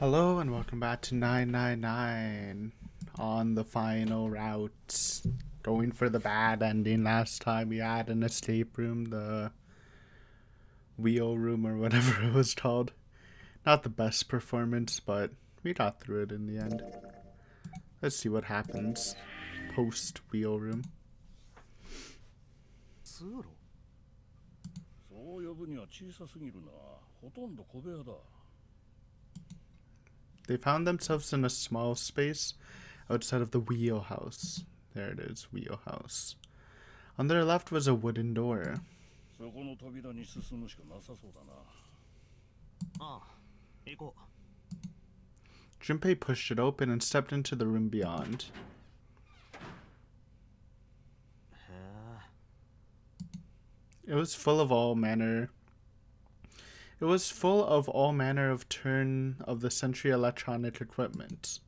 Hello and welcome back to 999 on the final route. Going for the bad ending. Last time we had an escape room, the wheel room or whatever it was called. Not the best performance, but we got through it in the end. Let's see what happens post wheel room. They found themselves in a small space outside of the wheelhouse. There it is, wheelhouse. On their left was a wooden door. Junpei pushed it open and stepped into the room beyond. It was full of all manner of turn of the century electronic equipment.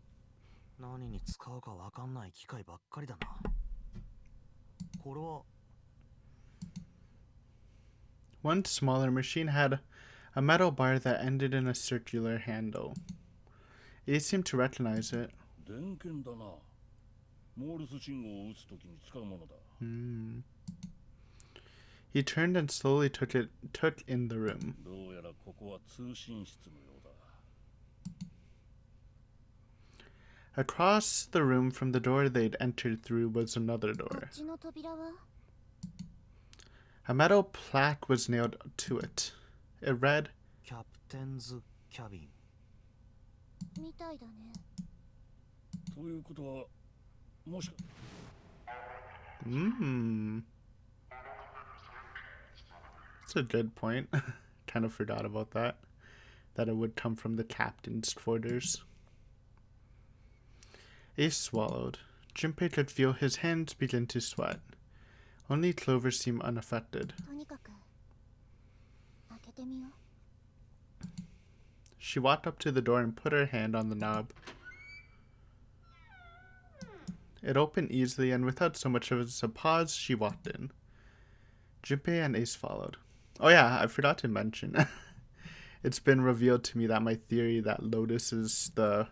One smaller machine had a metal bar that ended in a circular handle. He seemed to recognize it. He turned and slowly took in the room. Across the room from the door they'd entered through was another door. A metal plaque was nailed to it. It read, "Captain's Cabin." That's a good point. Kind of forgot about that. That it would come from the captain's quarters. Ace swallowed. Junpei could feel his hands begin to sweat. Only Clover seemed unaffected. She walked up to the door and put her hand on the knob. It opened easily, and without so much as a pause, she walked in. Junpei and Ace followed. Oh yeah, I forgot to mention. It's been revealed to me that my theory that Lotus is the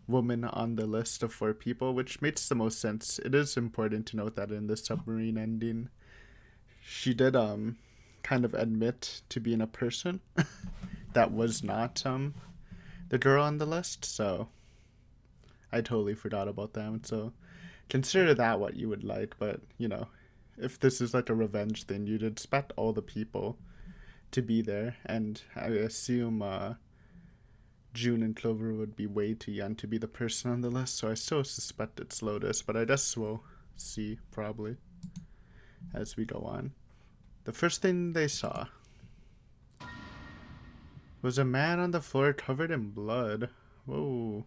woman on the list of 4 people, which makes the most sense. It is important to note that in the submarine ending, she did kind of admit to being a person that was not the girl on the list, so I totally forgot about them. So consider that what you would like, but you know, if this is like a revenge thing, you'd expect all the people to be there, and I assume June and Clover would be way too young to be the person on the list, so I still suspect it's Lotus, but I guess we'll see probably as we go on. The first thing they saw was a man on the floor covered in blood. Whoa.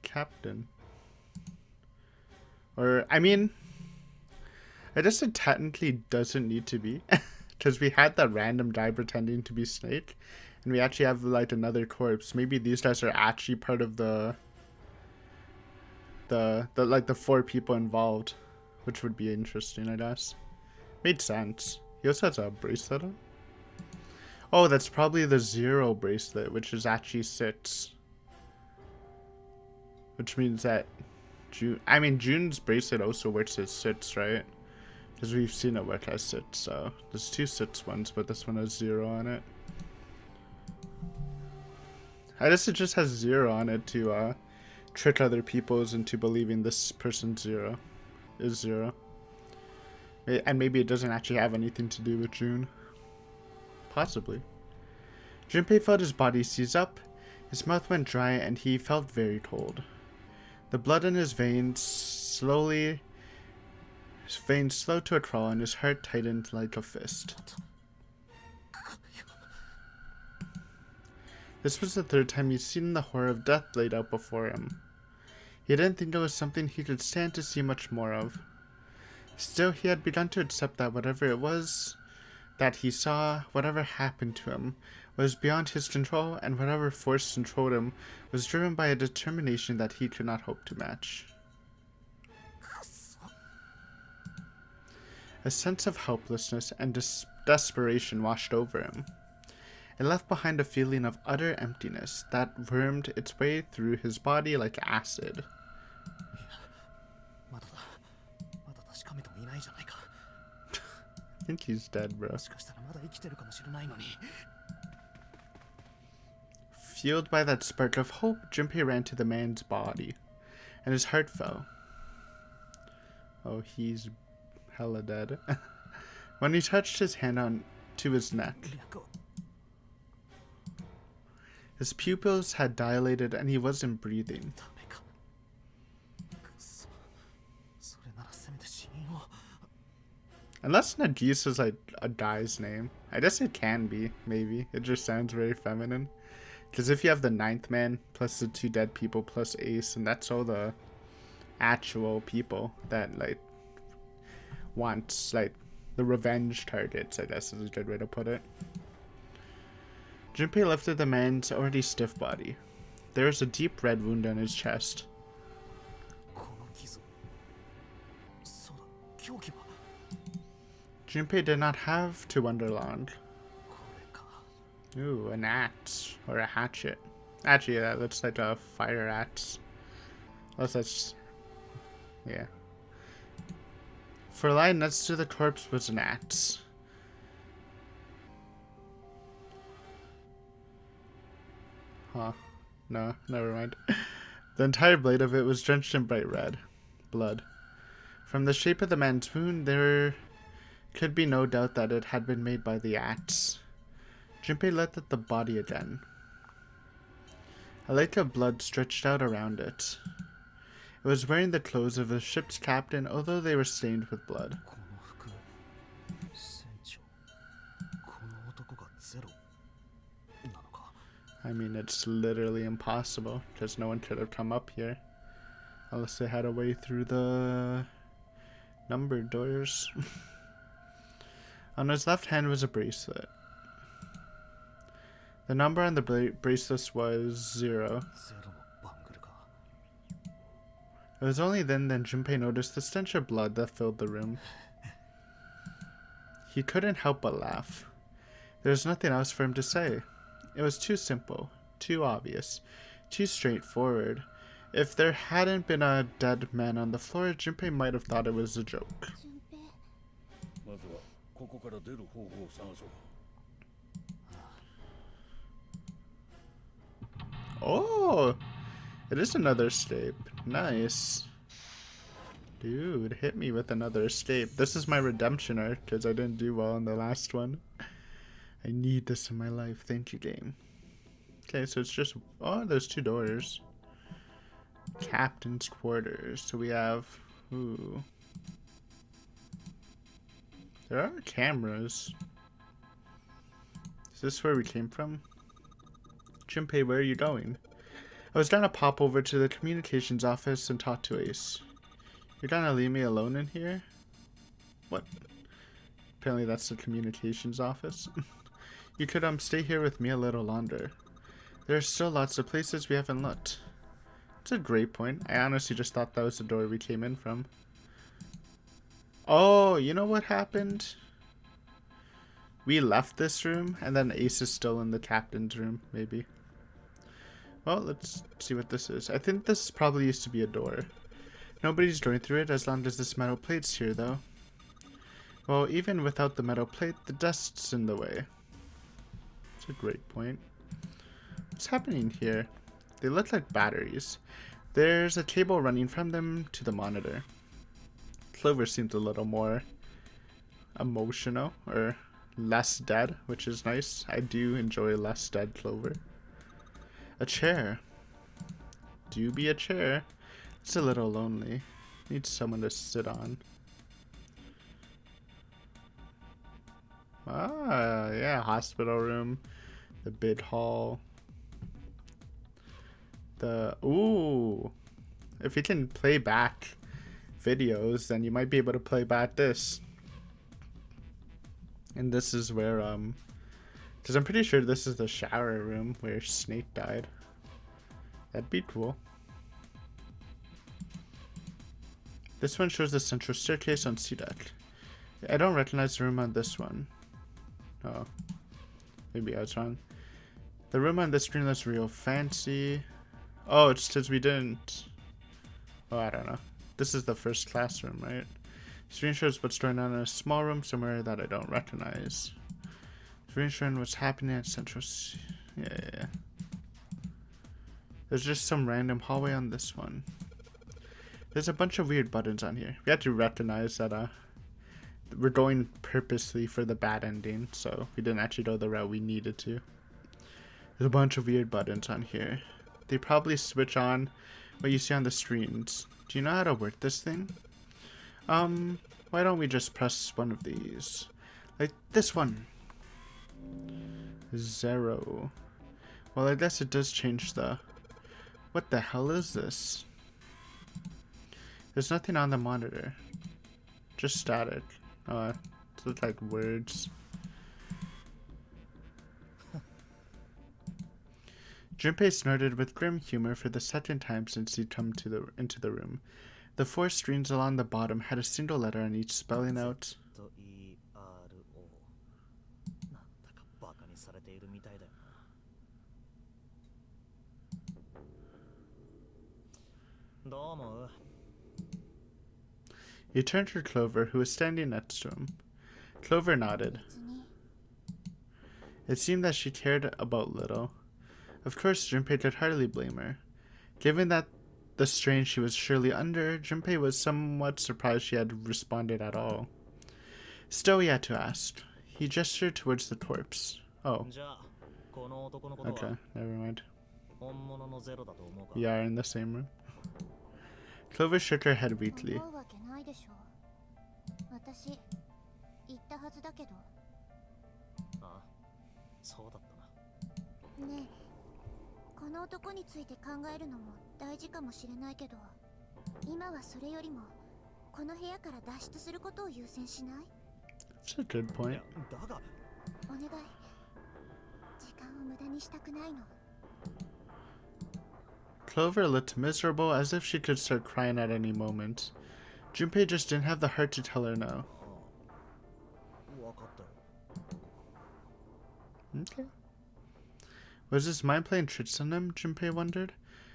Captain. Or, I mean, I guess it technically doesn't need to be, because we had that random guy pretending to be Snake, and we actually have like another corpse. Maybe these guys are actually part of the like the 4 people involved, which would be interesting, I guess. Made sense. He also has a bracelet on. Oh, that's probably the 0 bracelet, which is actually 6. Which means that June's bracelet also works as 6, right? Because we've seen it work as 6, so there's 2 6 ones, but this one has 0 on it. I guess it just has 0 on it to trick other peoples into believing this person's is 0. And maybe it doesn't actually have anything to do with June. Possibly. Junpei felt his body seize up, his mouth went dry, and he felt very cold. The blood in his veins slowed to a crawl, and his heart tightened like a fist. This was the 3rd time he'd seen the horror of death laid out before him. He didn't think it was something he could stand to see much more of. Still, he had begun to accept that whatever it was that he saw, whatever happened to him, was beyond his control, and whatever force controlled him was driven by a determination that he could not hope to match. A sense of helplessness and desperation washed over him. It left behind a feeling of utter emptiness that wormed its way through his body like acid. I think he's dead, bro. Fueled by that spark of hope, Junpei ran to the man's body, and his heart fell. Oh, he's hella dead. When he touched his hand on to his neck, his pupils had dilated and he wasn't breathing. Unless Nagisa is like a guy's name. I guess it can be, maybe. It just sounds very feminine. Because if you have the 9th man, plus the 2 dead people, plus Ace, and that's all the actual people that, like, wants, like, the revenge targets, I guess is a good way to put it. Junpei lifted the man's already stiff body. There was a deep red wound on his chest. Junpei did not have to wonder long. Ooh, an axe. Or a hatchet. Actually, that looks like a fire axe. Unless that's... yeah. For lying next to the corpse was an axe. Huh. No, never mind. The entire blade of it was drenched in bright red. Blood. From the shape of the man's wound, there could be no doubt that it had been made by the axe. Junpei looked at the body again. A lake of blood stretched out around it. It was wearing the clothes of the ship's captain, although they were stained with blood. I mean, it's literally impossible, because no one could have come up here. Unless they had a way through the numbered doors. On his left hand was a bracelet. The number on the bracelet was 0. It was only then that Junpei noticed the stench of blood that filled the room. He couldn't help but laugh. There was nothing else for him to say. It was too simple, too obvious, too straightforward. If there hadn't been a dead man on the floor, Junpei might have thought it was a joke. Oh! It is another escape. Nice. Dude, hit me with another escape. This is my redemption arc, because I didn't do well in the last one. I need this in my life. Thank you, game. Okay, so it's just... oh, there's 2 doors. Captain's quarters. So we have... ooh. There are cameras. Is this where we came from? Junpei, where are you going? I was gonna pop over to the communications office and talk to Ace. You're gonna leave me alone in here? What? Apparently that's the communications office. You could stay here with me a little longer. There are still lots of places we haven't looked. It's a great point. I honestly just thought that was the door we came in from. Oh, you know what happened? We left this room, and then Ace is still in the captain's room, maybe. Well, let's see what this is. I think this probably used to be a door. Nobody's going through it as long as this metal plate's here, though. Well, even without the metal plate, the dust's in the way. That's a great point. What's happening here? They look like batteries. There's a cable running from them to the monitor. Clover seems a little more emotional, or less dead, which is nice. I do enjoy less dead Clover. A chair. Do be a chair. It's a little lonely. Needs someone to sit on. Ah, yeah, hospital room. The big hall. Ooh. If you can play back videos, then you might be able to play back this. And this is where, because I'm pretty sure this is the shower room where Snake died. That'd be cool. This one shows the central staircase on C-Deck. I don't recognize the room on this one. Oh. Maybe I was wrong. The room on the screen looks real fancy. Oh, it's because we didn't... Oh, I don't know. This is the first classroom, right? Screen shows what's going on in a small room somewhere that I don't recognize. Screen showing what's happening at Central... Yeah. There's just some random hallway on this one. There's a bunch of weird buttons on here. We have to recognize that we're going purposely for the bad ending, so we didn't actually go the route we needed to. There's a bunch of weird buttons on here. They probably switch on what you see on the screens. Do you know how to work this thing? Why don't we just press one of these? Like this one. 0. Well, I guess it does change the... What the hell is this? There's nothing on the monitor. Just static. It looks like words. Junpei snorted with grim humor for the second time since he'd come into the room. The 4 screens along the bottom had a single letter on each spelling out... He turned to Clover, who was standing next to him. Clover nodded. It seemed that she cared about little. Of course, Junpei could hardly blame her. Given that the strain she was surely under, Junpei was somewhat surprised she had responded at all. Still, he had to ask. He gestured towards the corpse. Oh. Okay, never mind. We are in the same room. Clover shook her head weakly. That's a good point. Clover looked miserable, as if she could start crying at any moment. Junpei just didn't have the heart to tell her no. Okay. Was his mind playing tricks on him? Junpei wondered.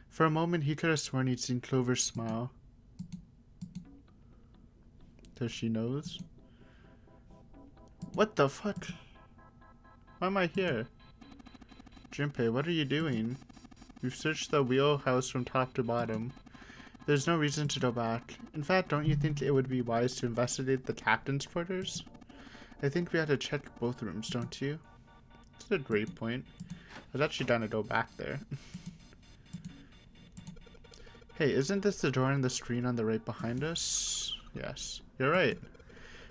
For a moment, he could have sworn he'd seen Clover smile. Does she knows? What the fuck? Why am I here? Junpei, what are you doing? You've searched the wheelhouse from top to bottom. There's no reason to go back. In fact, don't you think it would be wise to investigate the captain's quarters? I think we had to check both rooms, don't you? That's a great point. I was actually gonna go back there. Hey, isn't this the door on the screen on the right behind us? Yes, you're right.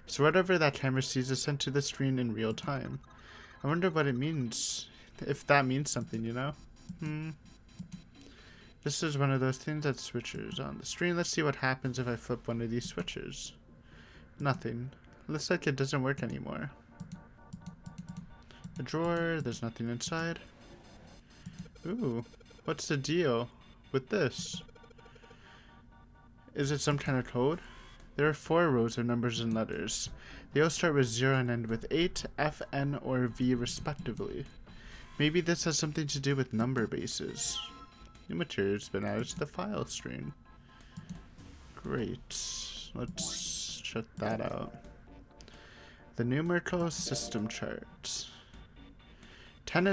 So whatever that camera sees is sent to the screen in real time. I wonder what it means. If that means something, you know? This is one of those things that switches on the screen. Let's see what happens if I flip one of these switches. Nothing. Looks like it doesn't work anymore. A drawer, there's nothing inside. Ooh, what's the deal with this? Is it some kind of code? There are 4 rows of numbers and letters. They all start with 0 and end with 8, F, N, or V respectively. Maybe this has something to do with number bases. New material's been added to the file screen. Great. Let's check that out. The numerical system chart. 10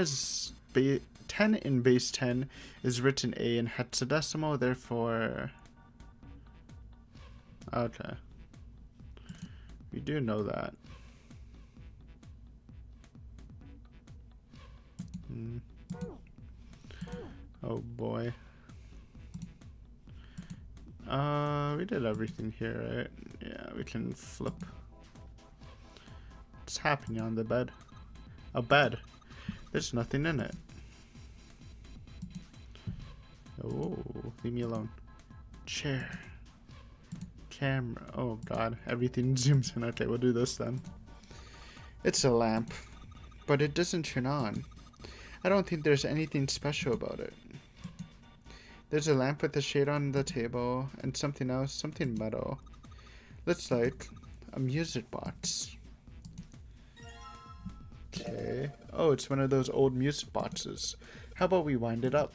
in base 10 is written A in hexadecimal, therefore... Okay. We do know that. Oh boy. We did everything here, right? Yeah, we can flip. What's happening on the bed? A bed. There's nothing in it. Oh, leave me alone. Chair. Camera. Oh god, everything zooms in. Okay, we'll do this then. It's a lamp, but it doesn't turn on. I don't think there's anything special about it. There's a lamp with a shade on the table and something else, something metal. Looks like a music box. Okay. Oh, it's one of those old music boxes. How about we wind it up?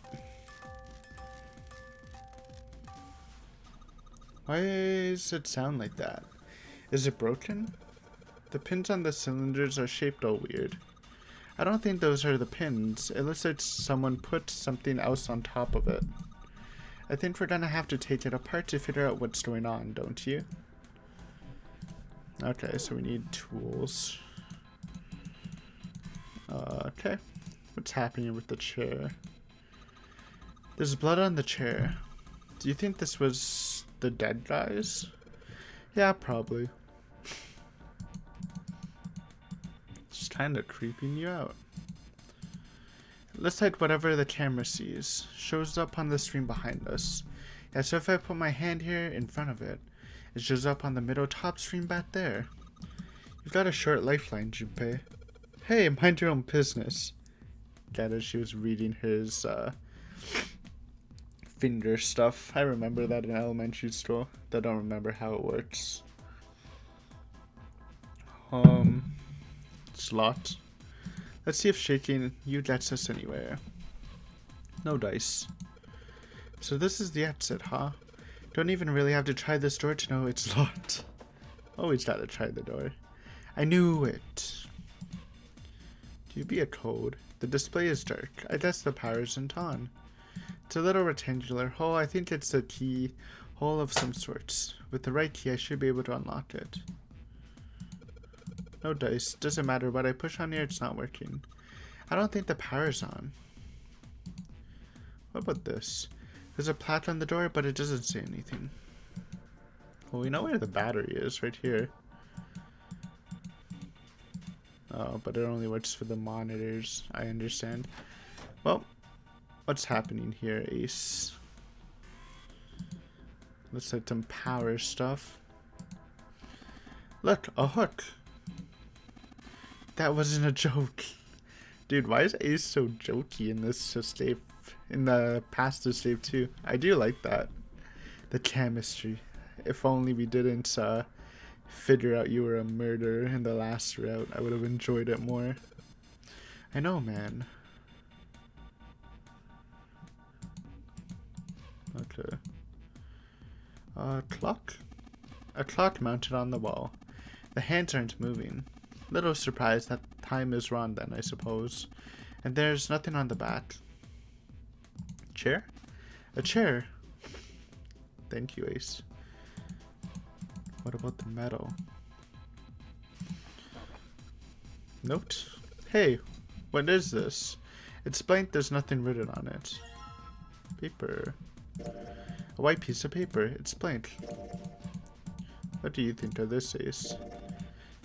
Why does it sound like that? Is it broken? The pins on the cylinders are shaped all weird. I don't think those are the pins. It looks like someone put something else on top of it. I think we're gonna have to take it apart to figure out what's going on, don't you? Okay, so we need tools. Okay. What's happening with the chair? There's blood on the chair. Do you think this was the dead guys? Yeah, probably. It's kinda creeping you out. It looks like whatever the camera sees shows up on the screen behind us. Yeah, so if I put my hand here in front of it, it shows up on the middle top screen back there. You've got a short lifeline, Junpei. Hey, mind your own business. Get it? She was reading his finger stuff. I remember that in elementary school. I don't remember how it works. Slot. Let's see if shaking you gets us anywhere. No dice. So this is the exit, huh? Don't even really have to try this door to know it's locked. Always gotta try the door. I knew it. Do you be a code? The display is dark. I guess the power isn't on. It's a little rectangular hole. I think it's a key hole of some sorts. With the right key, I should be able to unlock it. No dice. Doesn't matter what I push on here, it's not working. I don't think the power's on. What about this? There's a plaque on the door, but it doesn't say anything. Well, we know where the battery is, right here. Oh, but it only works for the monitors. I understand. Well, what's happening here, Ace? Looks like some power stuff. Look, a hook. That wasn't a joke. Dude, why is Ace so jokey in this save? In the past save too? I do like that. The chemistry. If only we didn't figure out you were a murderer in the last route, I would have enjoyed it more. I know, man. Okay. Clock? A clock mounted on the wall. The hands aren't moving. Little surprised that time is wrong then, I suppose. And there's nothing on the back. Chair? A chair. Thank you, Ace. What about the metal? Note? Hey, what is this? It's blank, there's nothing written on it. Paper. A white piece of paper. It's blank. What do you think of this, Ace?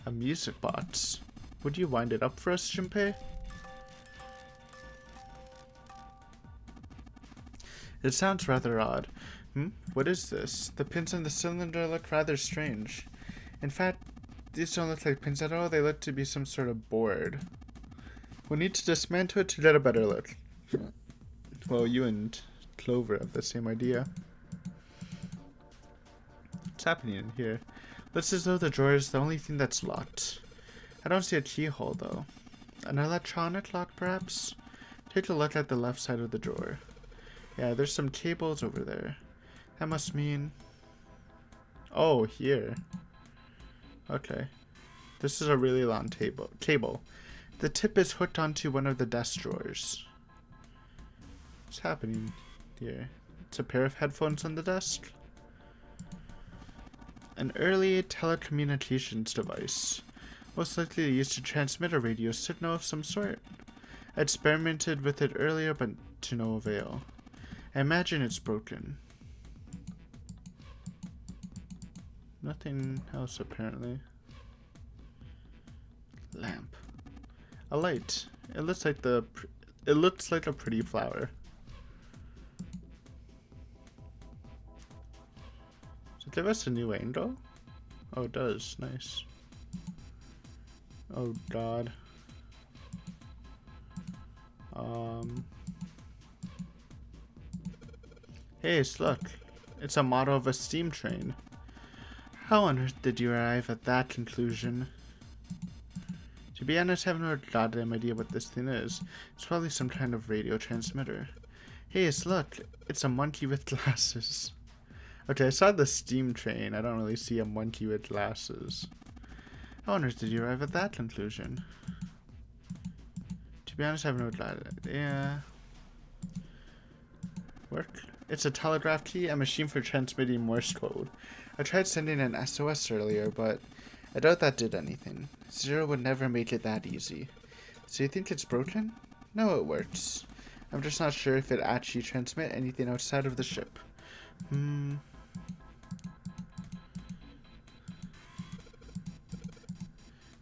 A music box. Would you wind it up for us, Junpei? It sounds rather odd. What is this? The pins on the cylinder look rather strange. In fact, these don't look like pins at all. They look to be some sort of board. We'll need to dismantle it to get a better look. Well, you and Clover have the same idea. What's happening in here? Looks as though the drawer is the only thing that's locked. I don't see a keyhole though. An electronic lock perhaps? Take a look at the left side of the drawer. Yeah, there's some cables over there. That must mean... Oh, here. Okay. This is a really long cable. The tip is hooked onto one of the desk drawers. What's happening here? It's a pair of headphones on the desk. An early telecommunications device. Most likely used to transmit a radio signal of some sort. I experimented with it earlier, but to no avail. I imagine it's broken. Nothing else apparently. Lamp. A light. It looks like a pretty flower. Does it give us a new angle? Oh, it does. Nice. Oh God. Hey, look. It's a model of a steam train. How on earth did you arrive at that conclusion? To be honest, I have no goddamn idea what this thing is. It's probably some kind of radio transmitter. Hey, look, it's a monkey with glasses. Okay, I saw the steam train. I don't really see a monkey with glasses. I wonder, did you arrive at that conclusion? To be honest, I have no idea. Work? It's a telegraph key, a machine for transmitting Morse code. I tried sending an SOS earlier, but I doubt that did anything. Zero would never make it that easy. So you think it's broken? No, it works. I'm just not sure if it actually transmit anything outside of the ship.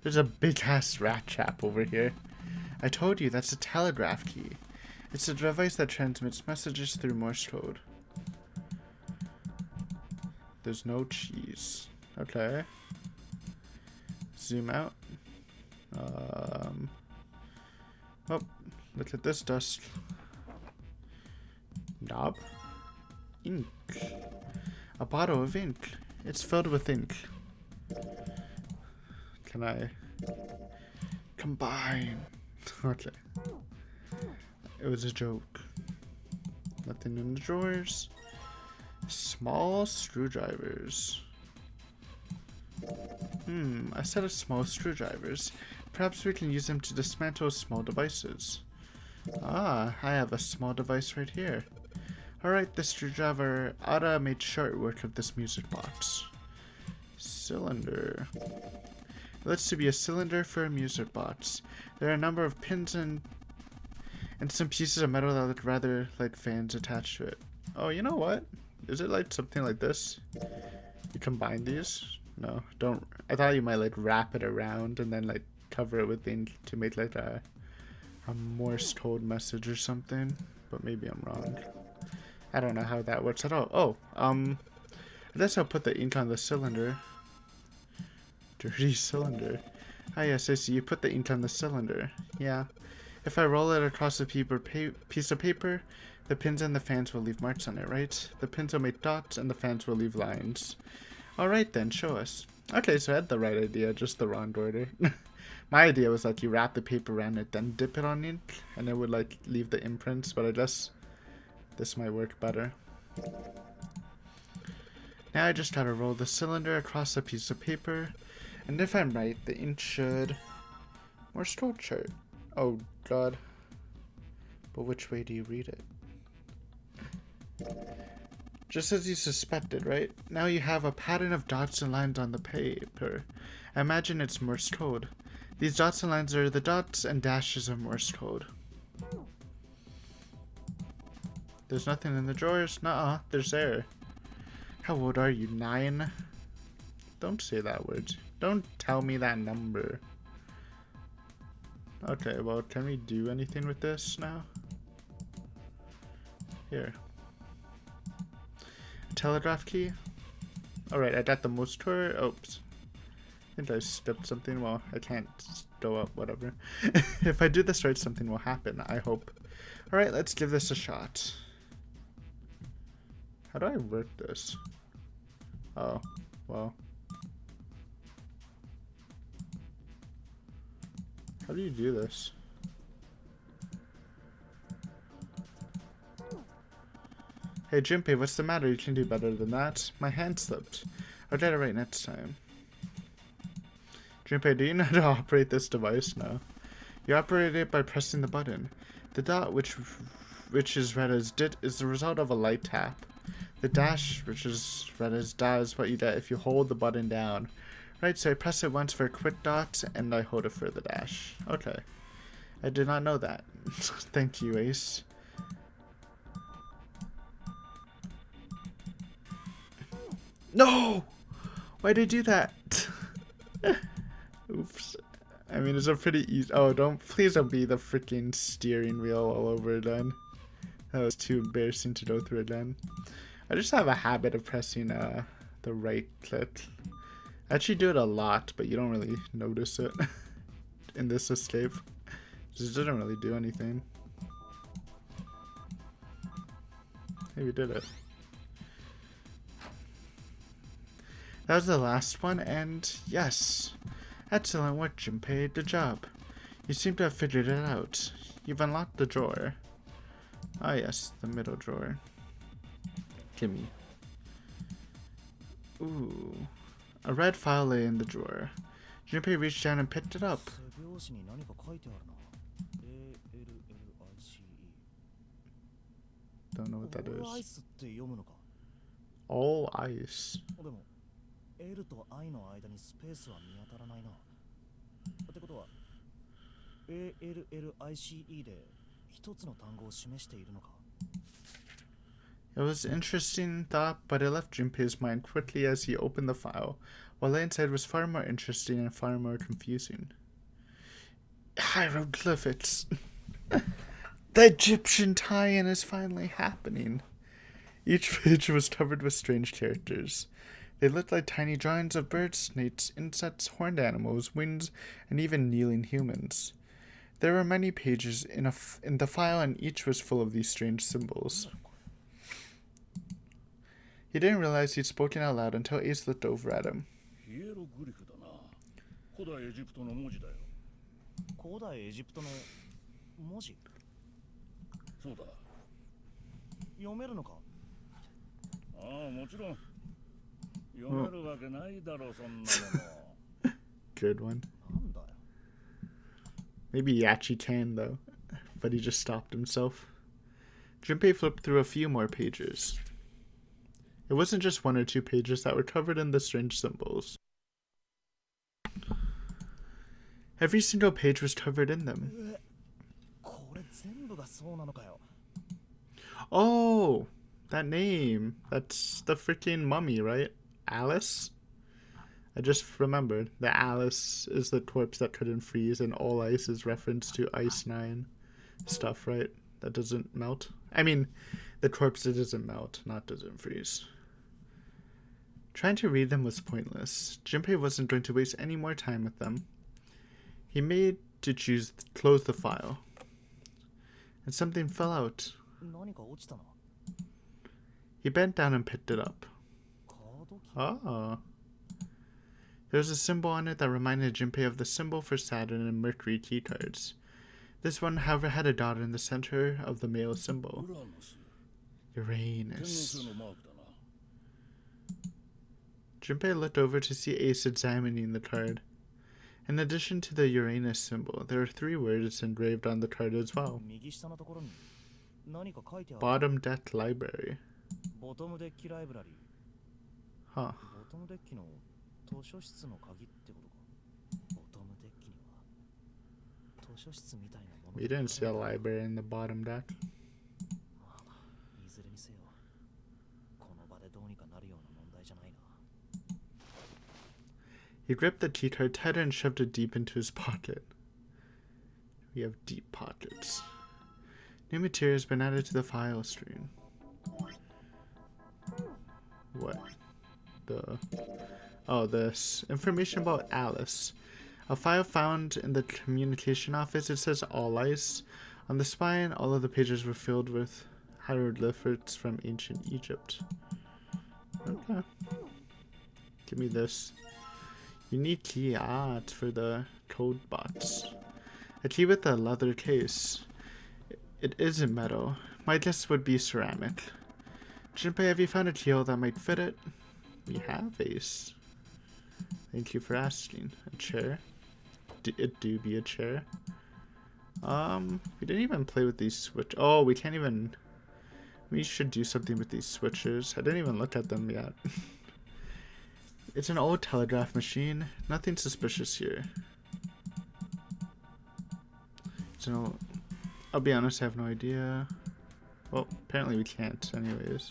There's a big-ass rat trap over here. I told you, that's a telegraph key. It's a device that transmits messages through Morse code. There's no cheese. Okay. Zoom out. Oh, look at this dust. Knob. Ink. A bottle of ink. It's filled with ink. Can I combine? Okay. It was a joke. Nothing in the drawers. Small screwdrivers. A set of small screwdrivers. Perhaps we can use them to dismantle small devices. Ah, I have a small device right here. Alright, the screwdriver oughta made short work of this music box. Cylinder. Looks to be a cylinder for a music box. There are a number of pins and some pieces of metal that look rather like fans attached to it. Oh, you know what? Is it like something like this? You combine these? No, don't. I thought you might like wrap it around and then like cover it with ink to make like a Morse code message or something. But maybe I'm wrong. I don't know how that works at all. Oh, I guess I'll put the ink on the cylinder. Dirty cylinder. Ah yes, I see. You put the ink on the cylinder. Yeah. If I roll it across a piece of paper, the pins and the fans will leave marks on it, right? The pins will make dots and the fans will leave lines. Alright then, show us. Okay, so I had the right idea, just the wrong order. My idea was like you wrap the paper around it, then dip it on ink, and it would like leave the imprints, but I guess this might work better. Now I just gotta roll the cylinder across a piece of paper, and if I'm right, the ink should... Morse code chart. Oh god. But which way do you read it? Just as you suspected, right? Now you have a pattern of dots and lines on the paper. I imagine it's Morse code. These dots and lines are the dots and dashes of Morse code. There's nothing in the drawers? Nuh-uh, there's air. How old are you? 9? Don't say that word. Don't tell me that number. Okay, well, can we do anything with this now? Here. A telegraph key? Alright, I got the Morse code. Oops. I think I skipped something. Well, I can't go up, whatever. If I do this right, something will happen, I hope. Alright, let's give this a shot. How do I work this? Oh, well. How do you do this? Hey Junpei, what's the matter? You can do better than that. My hand slipped. I'll get it right next time. Junpei, do you know how to operate this device? No. You operate it by pressing the button. The dot, which is read as DIT, is the result of a light tap. The dash, which is read as DA, is what you get if you hold the button down. Right, so I press it once for a quick dot, and I hold it for the dash. Okay. I did not know that. Thank you, Ace. No! Why'd I do that? Oops. I mean, it's a pretty easy... Oh, please don't be the freaking steering wheel all over again. That was too embarrassing to go through again. I just have a habit of pressing the right click. I actually do it a lot, but you don't really notice it in this escape. It just doesn't really do anything. Hey, we did it. That was the last one, and yes. Excellent work, Junpei. Good job. You seem to have figured it out. You've unlocked the drawer. Ah yes, the middle drawer. Gimme. Ooh. A red file lay in the drawer. Junpei reached down and picked it up. Don't know what that is. All ice. L と I の間にスペースは見当たらないな。ってことは ALLICE で一つの単語を示しているのか。It was an interesting thought, but it left Junpei's mind quickly as he opened the file. What lay inside was far more interesting and far more confusing. Hieroglyphics. The Egyptian tie-in is finally happening. Each page was covered with strange characters. They looked like tiny drawings of birds, snakes, insects, horned animals, wings, and even kneeling humans. There were many pages in the file, and each was full of these strange symbols. He didn't realize he'd spoken out loud until Ace looked over at him. 古代エジプトの文字だよ。古代エジプトの文字？そうだ。読めるのか？ああ、もちろん。読めるわけないだろ、そんなの。Good one. なんだよ。Maybe Yachi can, though, but he just stopped himself. Junpei flipped through a few more pages. It wasn't just one or two pages that were covered in the strange symbols. Every single page was covered in them. Oh, that name. That's the freaking mummy, right? Alice? I just remembered that Alice is the corpse that couldn't freeze, and all ice is reference to Ice 9 stuff, right? That doesn't melt. I mean, the corpse that doesn't melt, not doesn't freeze. Trying to read them was pointless. Junpei wasn't going to waste any more time with them. He made to close the file. And something fell out. He bent down and picked it up. Oh. There was a symbol on it that reminded Junpei of the symbol for Saturn and Mercury key cards. This one, however, had a dot in the center of the male symbol. Uranus. Junpei looked over to see Ace examining the card. In addition to the Uranus symbol, there are 3 words engraved on the card as well. Bottom Deck Library. Huh. We didn't see a library in the bottom deck. He gripped the key card tighter and shoved it deep into his pocket. We have deep pockets. New material has been added to the file stream. What? Oh, this. Information about Alice. A file found in the communication office. It says all ice. On the spine, all of the pages were filled with hieroglyphics from ancient Egypt. Okay. Give me this. Unique key. Ah, it's for the code box. A key with a leather case. It isn't metal. My guess would be ceramic. Junpei, have you found a keyhole that might fit it? We have, Ace. Thank you for asking. A chair? It do be a chair. We didn't even play with these switch. Oh, we can't even. We should do something with these switches. I didn't even look at them yet. It's an old telegraph machine. Nothing suspicious here. It's an old. I'll be honest, I have no idea. Well, apparently we can't, anyways.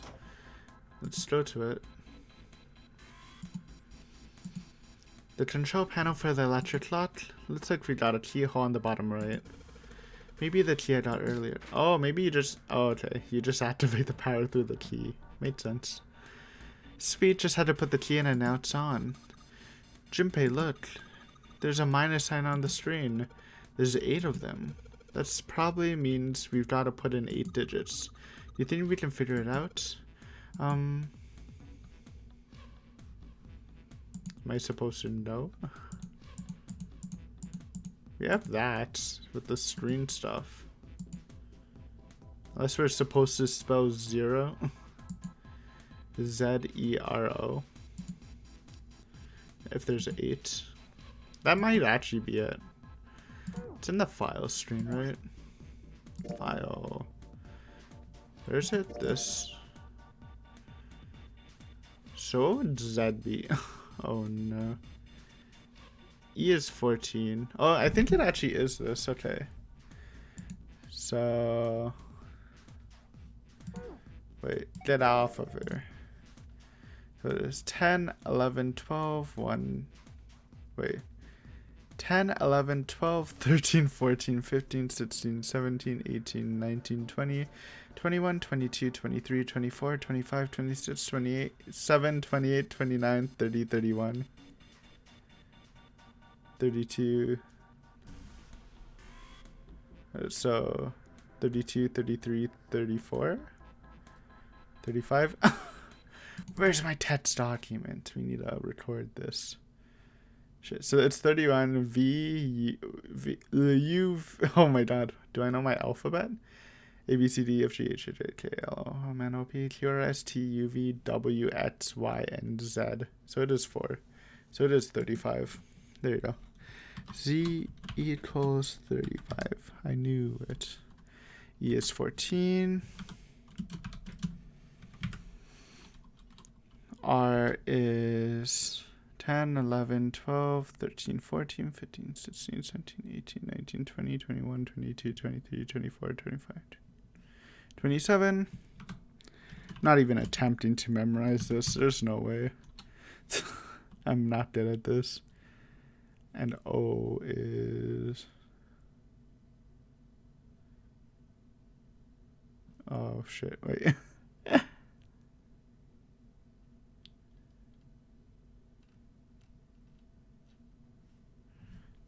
Let's go to it. The control panel for the electric lock. Looks like we got a keyhole on the bottom right. Maybe the key I got earlier. Oh, maybe you just. Oh, okay. You just activate the power through the key. Made sense. Speed just had to put the key in and now it's on. Junpei, look. There's a minus sign on the screen. There's 8 of them. That probably means we've got to put in 8 digits. You think we can figure it out? Am I supposed to know? We have that with the screen stuff. Unless we're supposed to spell zero. Z-E-R-O. If there's 8. That might actually be it. It's in the file screen, right? File. Where's it? This. So what would Z be? Oh no. E is 14. Oh, I think it actually is this. Okay. So. Wait, get off of here. So it is 10, 11, 12, 1. Wait. 10, 11, 12, 13, 14, 15, 16, 17, 18, 19, 20, 21, 22, 23, 24, 25, 26, 28, 7, 28, 29, 30, 31, 32. So 32, 33, 34, 35. Where's my text document? We need to record this. Shit. So it's 31. Oh my god. Do I know my alphabet? A, B, C, D, F, G, H, I, J, K, L, M, N, O, P, Q, R, S, T, U, V, W, X, Y, and Z. So it is 4. So it is 35. There you go. Z equals 35. I knew it. E is 14. R is 10, 11, 12, 13, 14, 15, 16, 17, 18, 19, 20, 21, 22, 23, 24, 25, 27. Not even attempting to memorize this. There's no way. I'm not good at this. And O is... Oh, shit. Wait.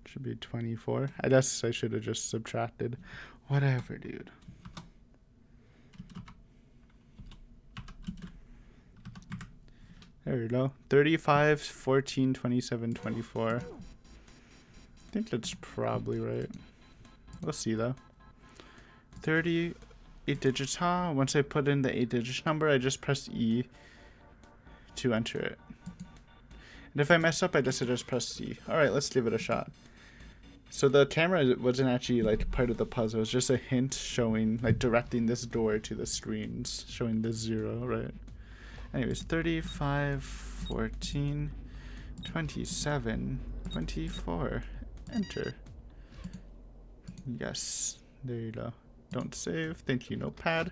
Should be 24. I guess I should have just subtracted. Whatever, dude. There we go. 35, 14, 27, 24. I think that's probably right. We'll see, though. 30, 8 digits, huh? Once I put in the 8 digit number, I just press E to enter it. And if I mess up, I guess I just press C. Alright, let's give it a shot. So the camera wasn't actually like part of the puzzle. It was just a hint showing, like directing this door to the screens, showing this 0, right? Anyways, 35, 14, 27, 24. Enter. Yes. There you go. Don't save. Thank you, notepad.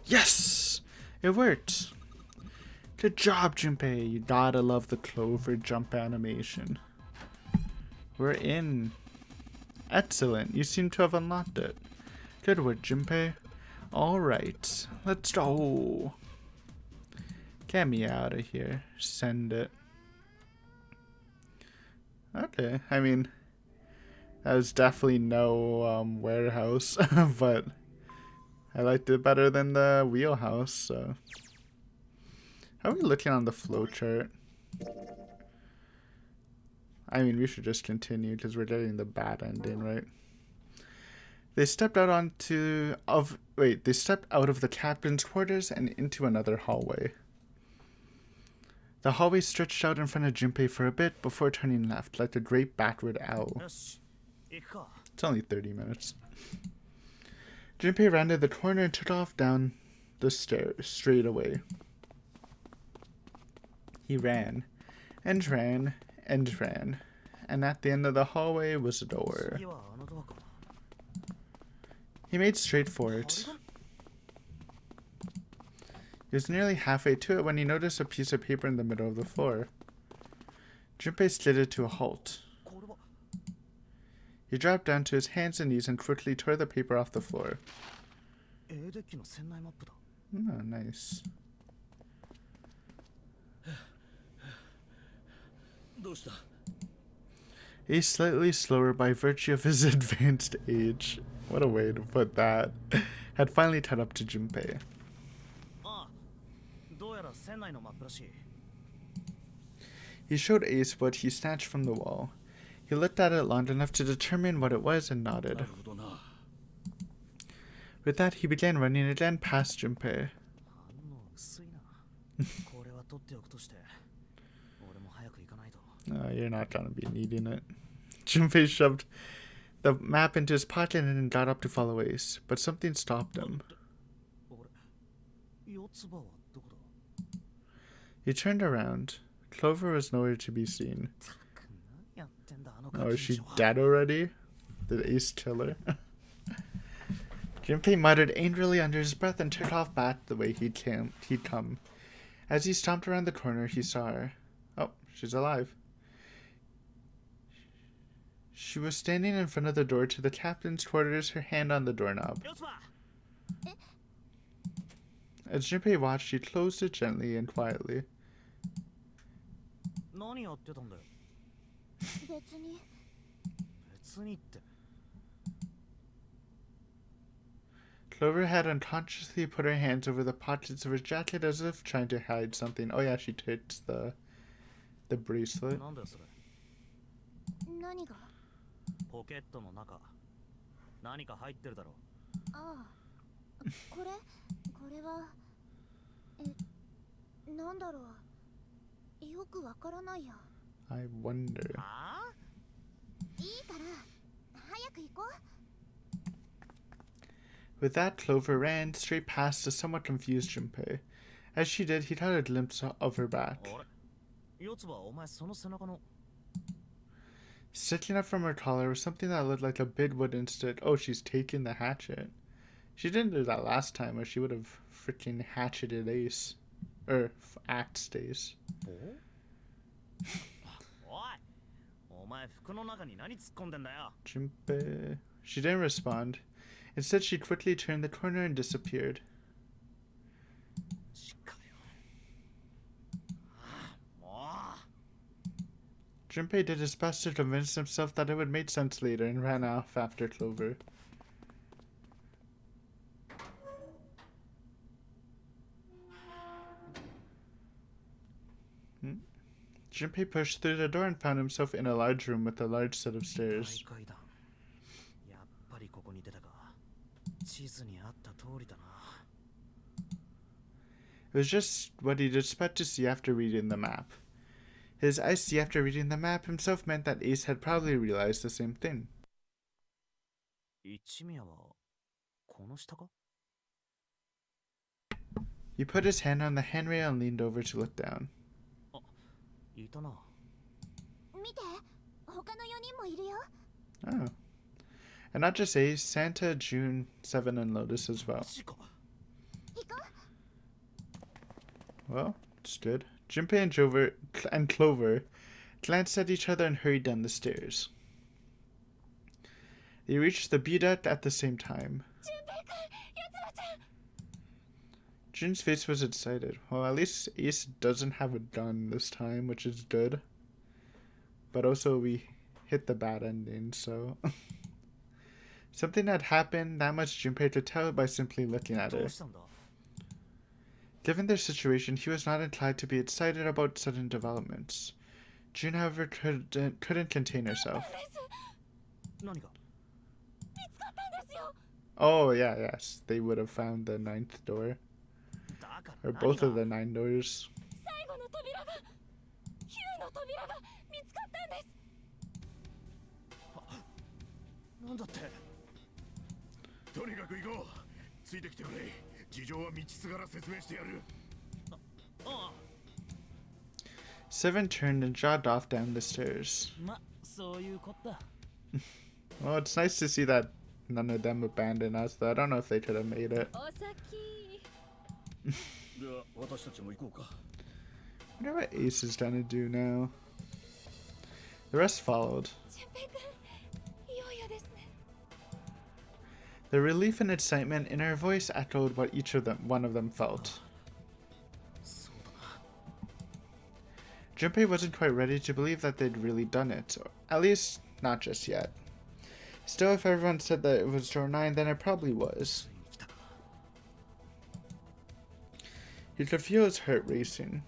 Yes! It worked. Good job, Junpei. You gotta love the clover jump animation. We're in. Excellent. You seem to have unlocked it. Good work, Junpei. Alright. Let's go. Get me out of here. Send it. Okay. I mean, that was definitely no warehouse, but I liked it better than the wheelhouse, so. How are we looking on the flowchart? I mean, we should just continue because we're getting the bad ending, right? They stepped out they stepped out of the captain's quarters and into another hallway. The hallway stretched out in front of Junpei for a bit before turning left, like a great backward owl. It's only 30 minutes. Junpei rounded the corner and took off down the stairs straight away. He ran, and ran, and ran, and at the end of the hallway was a door. He made straight for it. He was nearly halfway to it when he noticed a piece of paper in the middle of the floor. Junpei skidded to a halt. He dropped down to his hands and knees and quickly tore the paper off the floor. Oh, nice. He's slightly slower by virtue of his advanced age. What a way to put that. Had finally caught up to Junpei. He showed Ace what he snatched from the wall. He looked at it long enough to determine what it was and な nodded. るほどな。 With that, he began running again past Junpei. 反応薄いな。これは取っておくとして。俺も早く行かないと。 You're not gonna be needing it. Junpei shoved the map into his pocket and then got up to follow Ace, but something stopped him. 俺、四つ葉はどこだ？ He turned around. Clover was nowhere to be seen. たく何やってんだあの Oh, ガ is キ she ンチョは。 dead already? Did Ace kill her? Junpei muttered angrily under his breath and took off back the way he'd come. As he stomped around the corner, he saw her. Oh, she's alive. She was standing in front of the door to the captain's quarters, her hand on the doorknob. 四つ葉。 As Junpei watched, she closed it gently and quietly. 何やってたんだよ。別に。別にって。 Clover had unconsciously put her hands over the pockets of her jacket as if trying to hide something. Oh yeah, she takes the bracelet. なんだよそれ。何が？ポケットの中。何か入ってるだろう。ああ。これは。なんだろう。よくわからないや。 I wonder. ああ？いいから。早く行こう。 With that, Clover ran straight past the somewhat confused Junpei. As she did, he caught a glimpse of her back. あれ？四つ葉、お前その背中の。 Sticking up from her collar was something that looked like a big wooden stick. Oh, she's taking the hatchet. She didn't do that last time, or she would have freaking hatcheted Ace. Axed Ace. おい、お前服の中に何突っ込んでんだよ。 Junpei. She didn't respond. Instead, she quickly turned the corner and disappeared. しかよ。も Junpei did his best to convince himself that it would make sense later and ran off after Clover. Junpei pushed through the door and found himself in a large room with a large set of う。 stairs. 大階段。やっぱりここに出たか。地図にあった通りだな。 It was just what he'd expect to see after reading the map. His I see after reading the map himself meant that Ace had probably realized the same thing. 一宮はこの下か？ He put his hand on the handrail and leaned over to look down. いたな。見て。他の4人もいるよ。 Oh. And not just Ace, Santa, June, Seven, and Lotus as well. マジか。行こう。 Well, it's good. Junpei and Clover glanced at each other and hurried down the stairs. They reached the B deck at the same time. 純平くん、四つ葉ちゃん。 Jun's face was excited. Well, at least Ace doesn't have a gun this time, which is good. But also, we hit the bad ending, so... Something had happened, that much Junpei could tell by simply looking at ど her. うしたんだ？ Given their situation, he was not inclined to be excited about sudden developments. June, however, couldn't contain herself. 何が？見つかったんですよ。 Oh, yeah, yes. They would have found the 9th door. だから Or 何 both of が？ the 9 doors. 最後の扉が。9の扉が見つかったんです。なんだって？とにかく行こう。ついてきてくれ。事情は道すがら説明してやる。ああ。 Seven turned and jogged off down the stairs. ま、そういうこった。 Well, it's nice to see that none of them abandoned us, though I don't know if they could have made it. お先。では私たちも行こうか。 I wonder what Ace is trying to do now. The rest followed. 純平くん、いよいよですね。 The relief and excitement in her voice echoed what one of them felt. そうだな。 Junpei wasn't quite ready to believe that they'd really done it, or at least not just yet. Still, if everyone said that it was door 9, then it probably was. ついに来たか。 He could feel his heart racing.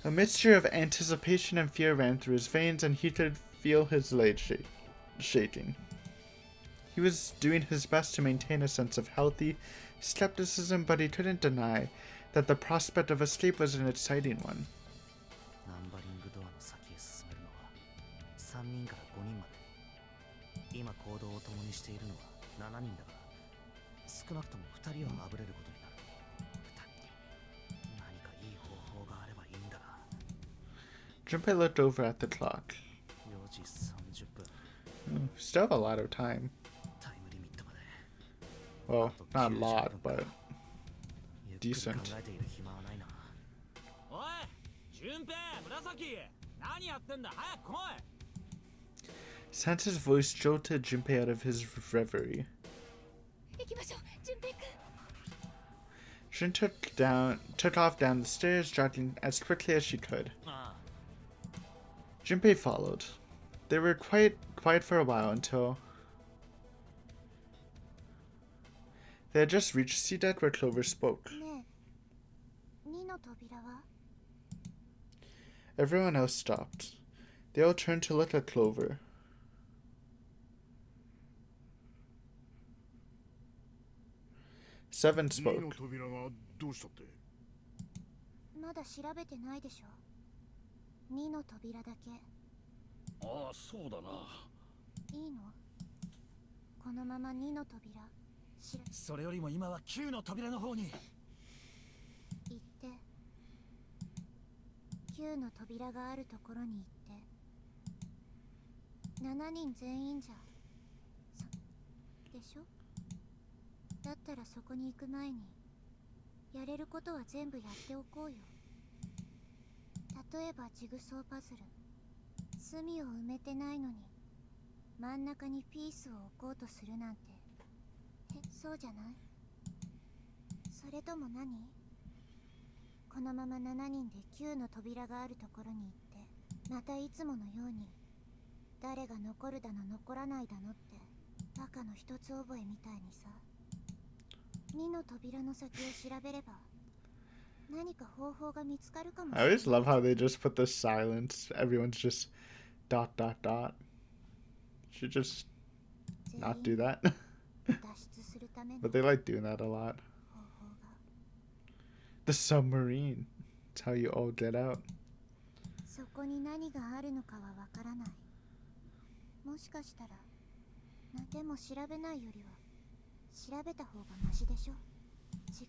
A mixture of anticipation and fear ran through his veins, and he could feel his legs shaking. He was doing his best to maintain a sense of healthy skepticism, but he couldn't deny that the prospect of escape was an exciting one. ナンバリングドアの先へ進めるのは3人から5人まで。今行動を共にしているのは7人だから、少なくとも2人はあぶれることになる。2人に何かいい方法があればいいんだが。 Junpei looked over at the clock. 4時30分。 Still have a lot of time. タイムリミットまで。 Well, not a lot, but ゆっくり decent. 考えている暇はないな。おい、順平、紫、何やってんだ、早く来い。 Santa's voice jolted Junpei out of his reverie. 行きましょう、順平くん。 Jun took off down the stairs, jogging as quickly as she could. ああ、 Junpei followed. They were quiet for a while until they had just reached sea deck where Clover spoke. ねえ、2の扉は？ Everyone else stopped. They all turned to look at Clover. Seven 2の spoke. 扉がどうしたって？まだ調べてないでしょ。2の扉だけ。ああ、そうだな。いいの？このまま2の扉それよりも今は9の扉の方に。行って、9の扉があるところに行って、7人全員じゃでしょ。だったらそこに行く前にやれることは全部やっておこうよ。例えばジグソーパズル、隅を埋めてないのに真ん中にピースを置こうとするなんて、そうじゃない？それとも何？このまま7人で9の扉があるところに行って、またいつものように誰が残るだの残らないだのってバカの一つ覚えみたいにさ。2の扉の先を調べれば何か方法が見つかるかもしれ I ない。 always love how they just put the silence. Everyone's just ... Should just not do that. 脱出するための But they like doing that a lot. 方法が。 The submarine. That's how you all get out. そこに何があるのかはわからない。もしかしたらでも調べないよりは調べた方がマシでしょ。違う？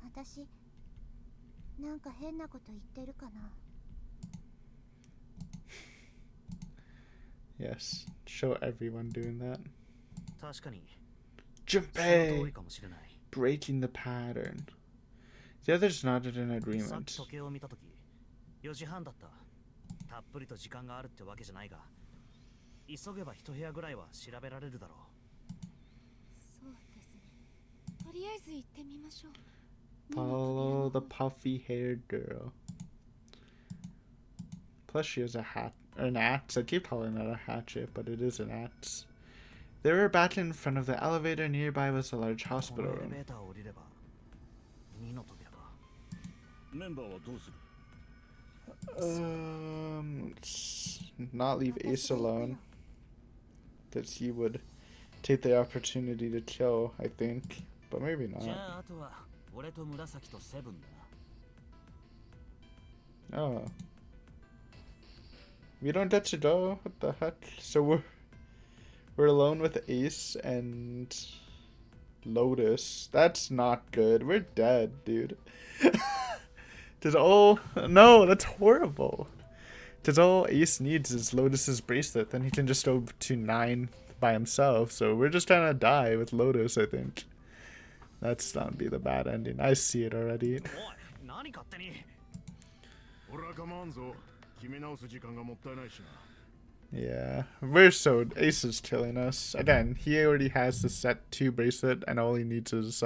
私なんか変なこと言ってるかな。 Yes. Show everyone doing that. 確かにその通 Junpei! りかもしれない。 Breaking the pattern. The others nodded in さっき agreement. 時計を見たとき4時半だった。たっぷりと時間があるってわけじゃないが、急げば一部屋ぐらいは調べられるだろう。そうですね。とりあえず行ってみましょう。 Follow the puffy haired girl. Plus, she has a hat. An axe. I keep calling it a hatchet, but it is an axe. They were back in front of the elevator. Nearby was a large この hospital エレ room. ベーターを降りれば2の扉か。メンバーはどうする？Not leave Ace alone. Because he would take the opportunity to kill, I think. But maybe じゃ not. ああとは俺と紫とセブンだな。 Oh. We don't get to go? What the heck? So we're alone with Ace and Lotus. That's not good. We're dead, dude. No, that's horrible. Because all Ace needs is Lotus's bracelet, then he can just go to 9 by himself. So we're just gonna die with Lotus, I think. That's gonna be the bad ending. I see it already. おい、何勝手に。俺は構わんぞ。決め直す時間がもったいないしな。 Yeah, Ace is killing us. Again, he already has the set 2 bracelet and all he needs is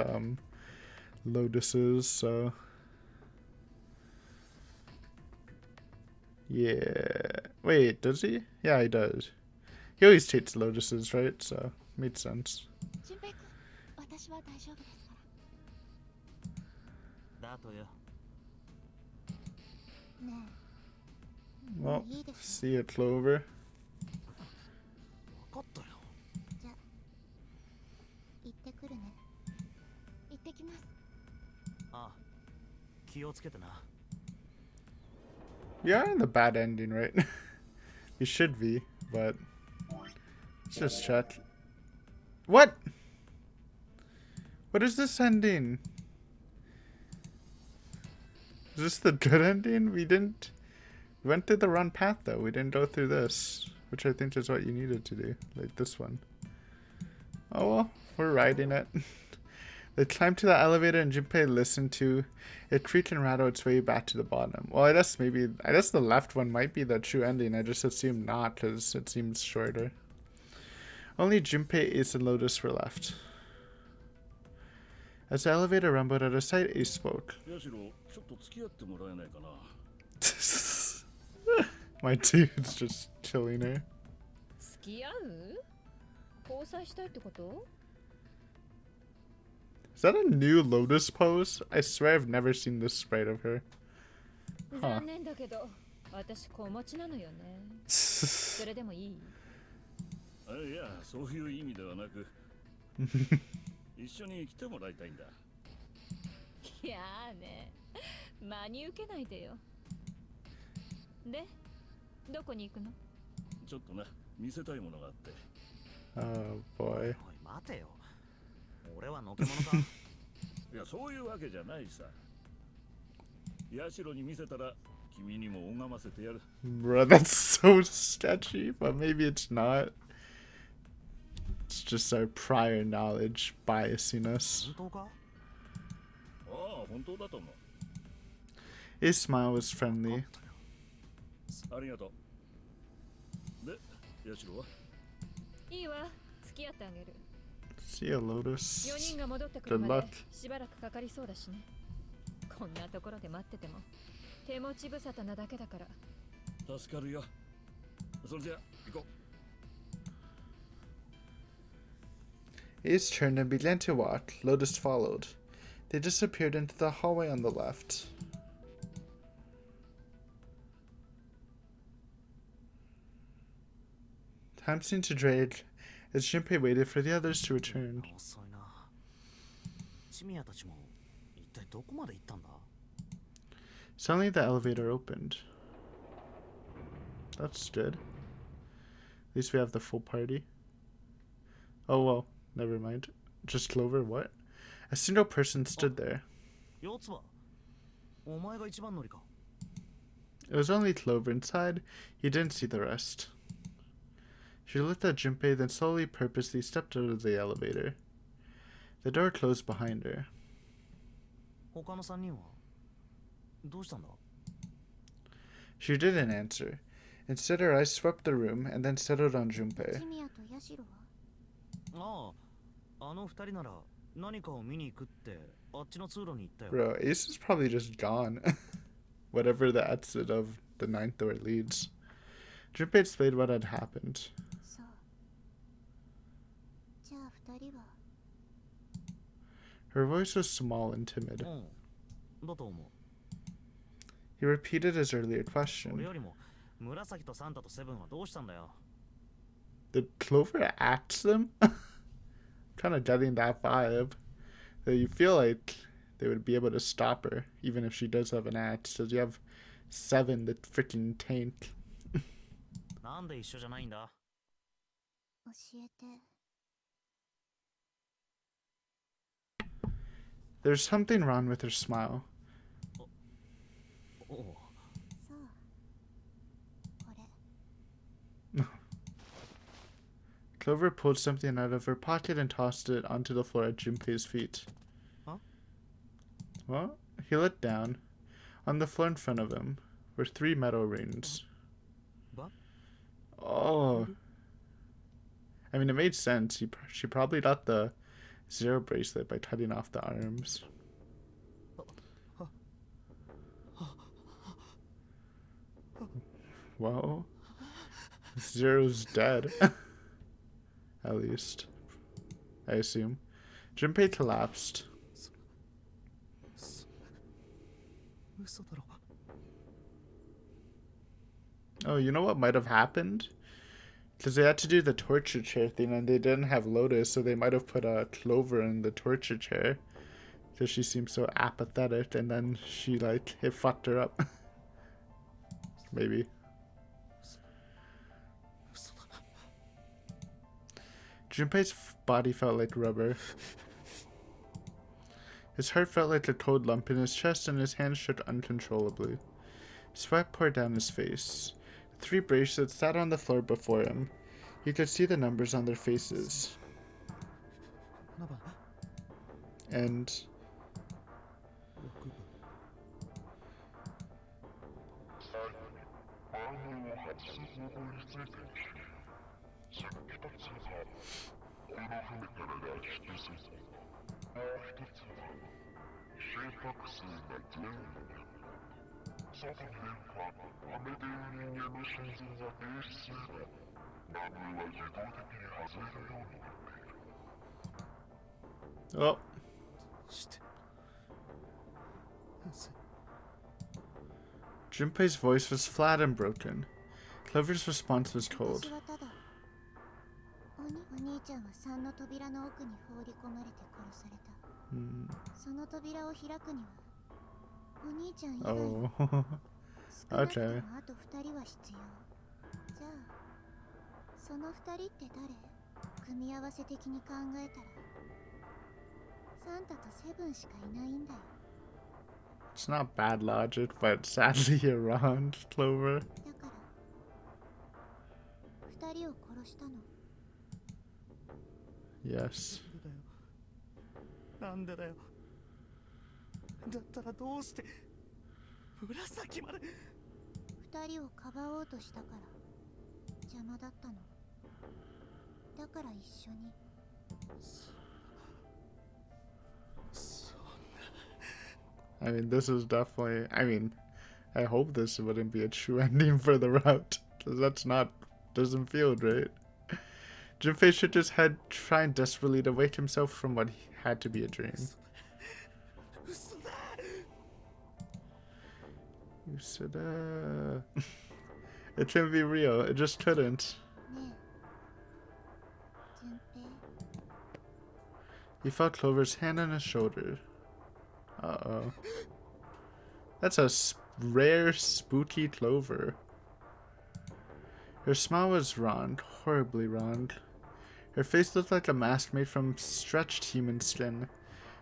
Lotus's, so yeah. Wait, does he? Yeah, he does. He always takes Lotus's, right? So made sense. 順平くん、私は大丈夫ですから。だとよ。ね Well, いいです see you, Clover. 分かったよ。じゃ行ってくるね。行ってきます。ああ、気をつけてな。 You are in the bad ending, right? You should be, but let's just check. What? What is this ending? Is this the good ending? We went through the wrong path though. We didn't go through this, which I think is what you needed to do, like this one. Oh well, we're riding it. They climbed to the elevator and Junpei listened to it creak and rattle its way back to the bottom. Well, I guess the left one might be the true ending. I just assumed not because it seems shorter. Only Junpei, Ace, and Lotus were left. As the elevator rumbled out of sight, Ace spoke. ヤシロ、ちょっと付き合ってもらえないかな。 My dude's just killing her. 付き合う？交際したいってこと？ Is that a new Lotus pose? I swear I've never seen this sprite of her. 残念だけど、私子持ちなのよね。それでもいい？あ、いや、そういう意味ではなく、一緒に来てもらいたいんだ。いやーね、真に受けないでよ。で、どこに行くの？ちょっとな、見せたいものがあって。 Oh boy. おい、待てよ。俺はのけ者か。いや、そういうわけじゃないさ。ヤシロに見せたら、君にも拝ませてやる。 Bruh, that's so sketchy, but maybe it's not. It's just our prior knowledge biasing us. 本当か？ああ、本当だと思う。 His smile was friendly. ありがとう。で、ヤシロは？いいわ、付き合ってあげる。 See you, Lotus. 4人が戻ってくる Good ま luck. でしばらくかかりそうだしね。こんなところで待ってても手持ち無沙汰なだけだから。助かるよ。それじゃ、行こう。 Ace turned and began to walk. Lotus followed. They disappeared into the hallway on the left. Time seemed to drag as Junpei waited for the others to return. 遅いな。チミヤたちも一体どこまで行ったんだ？ Suddenly, the elevator opened. That's good. At least we have the full party. Oh, well, never mind. Just Clover, what? A single person stood there. 四つ葉、お前が一番乗りか。 It was only Clover inside. He didn't see the rest. She looked at Junpei, then slowly, purposely stepped out of the elevator. The door closed behind her. 他の三人はどうしたんだ？ She didn't answer. Instead, her eyes swept the room and then settled on Junpei. キミヤとヤシロは？ああ、あの二人なら何かを見に行くってあっちの通路に行ったよ。 Bro, Ace is probably just gone. Whatever the exit of the ninth door leads. Junpei explained what had happened. そう。じゃあ二人は？ Her voice was small and timid. うん、だと思う。 He repeated his earlier それ question. よりも紫とサンタとセブンはどうしたんだよ。 Did Clover axe them? Kind of getting that vibe. That you feel like they would be able to stop her, even if she does have an axe. Because you have 7 that freaking tank. なんで一緒じゃないんだ？教えて。 There's something wrong with her smile. おう。そう。これ。 Clover pulled something out of her pocket and tossed it onto the floor at Junpei's feet. Huh? Well, he looked down. On the floor in front of him were 3 metal rings. What? Oh. I mean, it made sense. She probably got the 0 bracelet by cutting off the arms. Well, 0's dead. At least. I assume. Junpei collapsed. 嘘だろ。Oh, you know what might have happened? Because they had to do the torture chair thing and they didn't have Lotus, so they might have put a Clover in the torture chair. Because she seems so apathetic, and then she, like, it fucked her up. Maybe. Junpei's body felt like rubber. His heart felt like a cold lump in his chest, and his hands shook uncontrollably. Sweat poured down his face. The 3 bracelets sat on the floor before him. He could see the numbers on their faces. And oh, Junpei's voice was flat and broken. Clover's response was cold. 私はただお兄ちゃんは3の扉の奥に放り込まれて殺された。その扉を開くにはお兄ちゃん以外に Oh. 少なくとも Okay. あと2人は必要。じゃあその2人って誰？組み合わせ的に考えたらサンタとセブンしかいないんだよ。 It's not bad logic, but sadly you're wrong, Clover. だから2人を殺したの。 Yes. なんでだよ。だったらどうして紫まで。2人をかばおうとしたから邪魔だったの。だから一緒に。 I mean, this is definitely... I mean, I hope this wouldn't be a true ending for the route. Because that's not... doesn't feel right. Junpei shook his head, trying desperately to wake himself from what had to be a dream. You said, It couldn't be real. It just couldn't. ねえ、順平。 He felt Clover's hand on his shoulder. Uh-oh. That's a rare, spooky Clover. Her smile was wrong, horribly wrong. Her face looked like a mask made from stretched human skin.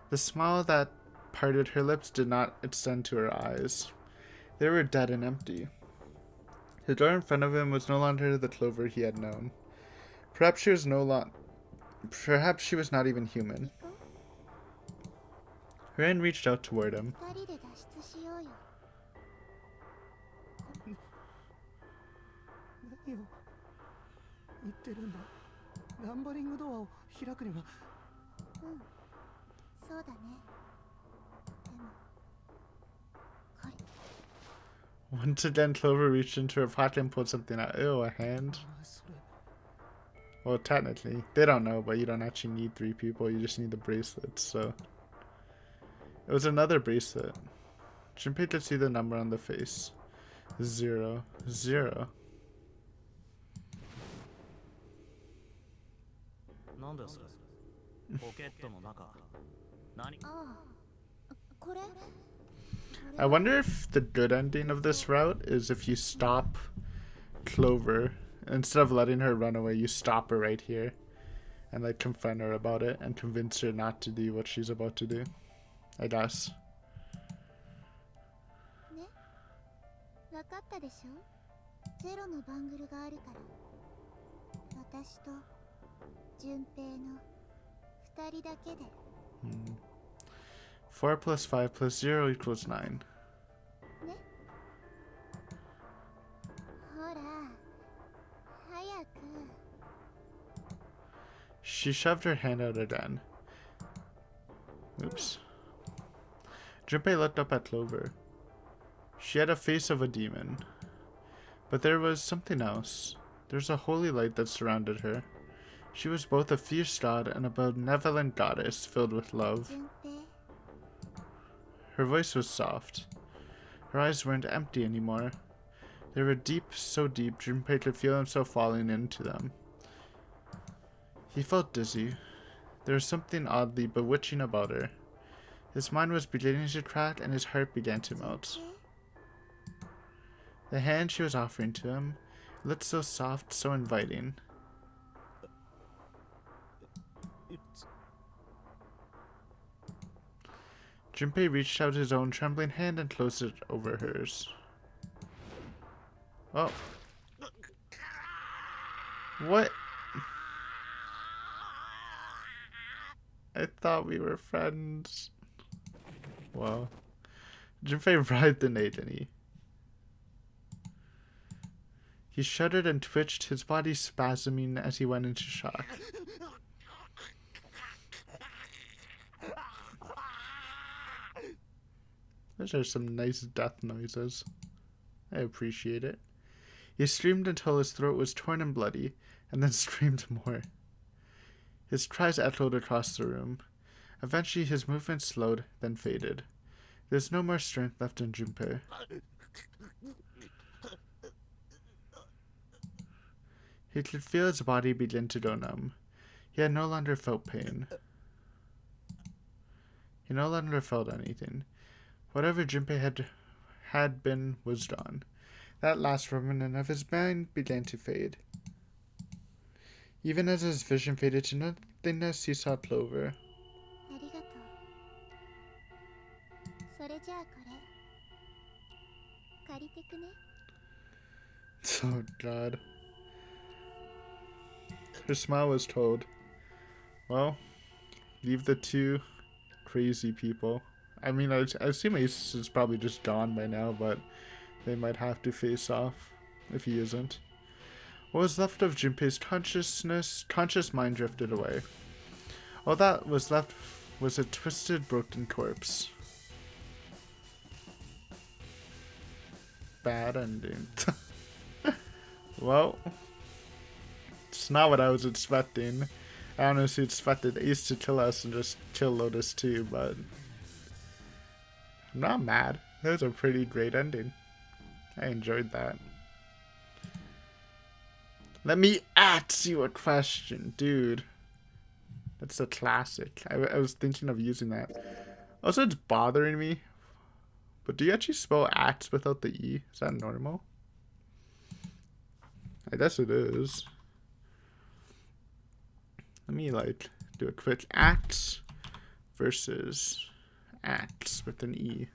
The smile that parted her lips did not extend to her eyes. They were dead and empty. The door in front of him was no longer the Clover he had known. Perhaps she was Perhaps she was not even human. Her hand reached out toward him. 2人で脱出しようよ。何を言ってるんだ。ナンバリングドアを開くには。うん、そうだね。でも、これ。 Once again, Clover reached into her pocket and pulled something out. Ew, a hand. それ。 Well, technically, they don't know, but you don't actually need 3 people. You just need the bracelets, so... It was another bracelet. Junpei could see the number on the face. 0, 0. なんだよそれ。ポケットの中。何？ああ、これ I wonder if the good ending of this route is if you stop Clover. Instead of letting her run away, you stop her right here. And like confront her about it and convince her not to do what she's about to do. I guess. ね、わかったでしょ？ゼロのバングルがあるから。私と順平の2人だけで。4 plus 5 plus 0 equals 9. ね。ほら、早く。 She shoved her hand out again. Oops. Junpei looked up at Clover. She had a face of a demon. But there was something else. There's a holy light that surrounded her. She was both a fierce god and a benevolent goddess filled with love. 順平。 Her voice was soft. Her eyes weren't empty anymore. They were deep, so deep, Junpei could feel himself falling into them. He felt dizzy. There was something oddly bewitching about her. His mind was beginning to crack and his heart began to melt. The hand she was offering to him looked so soft, so inviting. It's... Junpei reached out his own trembling hand and closed it over hers. Oh. What? I thought we were friends. Wow. Junpei writhed in agony. He shuddered and twitched, his body spasming as he went into shock. Those are some nice death noises. I appreciate it. He screamed until his throat was torn and bloody, and then screamed more. His cries echoed across the room. Eventually his movements slowed, then faded. There was no more strength left in Junpei. He could feel his body begin to go numb. He had no longer felt pain. He no longer felt anything. Whatever Junpei had been was gone. That last remnant of his mind began to fade. Even as his vision faded to nothingness, he saw Clover. ありがとう。それじゃあこれ借りてくね。 Oh god. Her smile was told, well, leave the two crazy people. I mean, I assume Ace is probably just gone by now, but they might have to face off if he isn't. What was left of Junpei's conscious mind drifted away. All that was left was a twisted, broken corpse. Bad ending. Well, it's not what I was expecting. I honestly expected Ace to kill us and just kill Lotus too, but I'm not mad. That was a pretty great ending. I enjoyed that. Let me ask you a question, dude. That's a classic. I was thinking of using that. Also, it's bothering me. But do you actually spell axe without the E? Is that normal? I guess it is. Let me like do a quick axe versus axe with an E.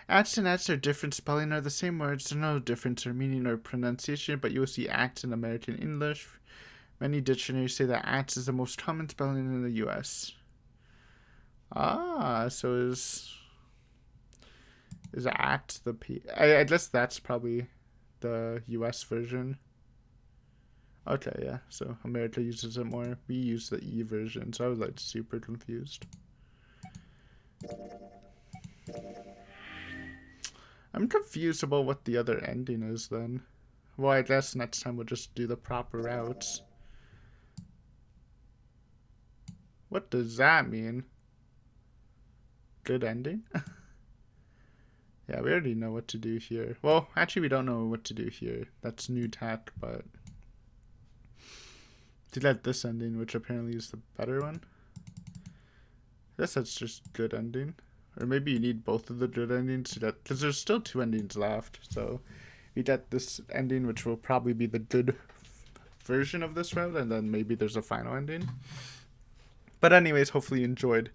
Axe and axe are different spelling, are the same words. There's no difference in meaning or pronunciation, but you will see axe in American English. Many dictionaries say that axe is the most common spelling in the US. Ah, so is axe the P? I guess that's probably the US version. Okay, yeah, so America uses it more. We use the E version, so I was like super confused. I'm confused about what the other ending is then. Well, I guess next time we'll just do the proper routes. What does that mean? Good ending? Yeah, we already know what to do here. Well, actually we don't know what to do here. That's new tech, but to get this ending, which apparently is the better one. I guess that's just good ending. Or maybe you need both of the good endings to get, because there's still 2 endings left. So you get this ending, which will probably be the good version of this route, and then maybe there's a final ending. But anyways, hopefully you enjoyed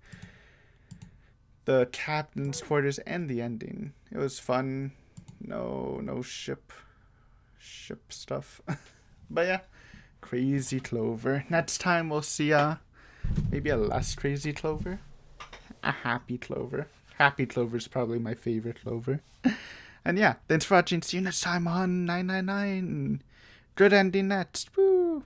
the captain's quarters and the ending. It was fun. No ship stuff. But yeah, crazy Clover. Next time we'll see maybe a less crazy Clover. A happy Clover. Happy Clover is probably my favorite Clover. And yeah, thanks for watching. See you next time on 999. Good ending next. Woo!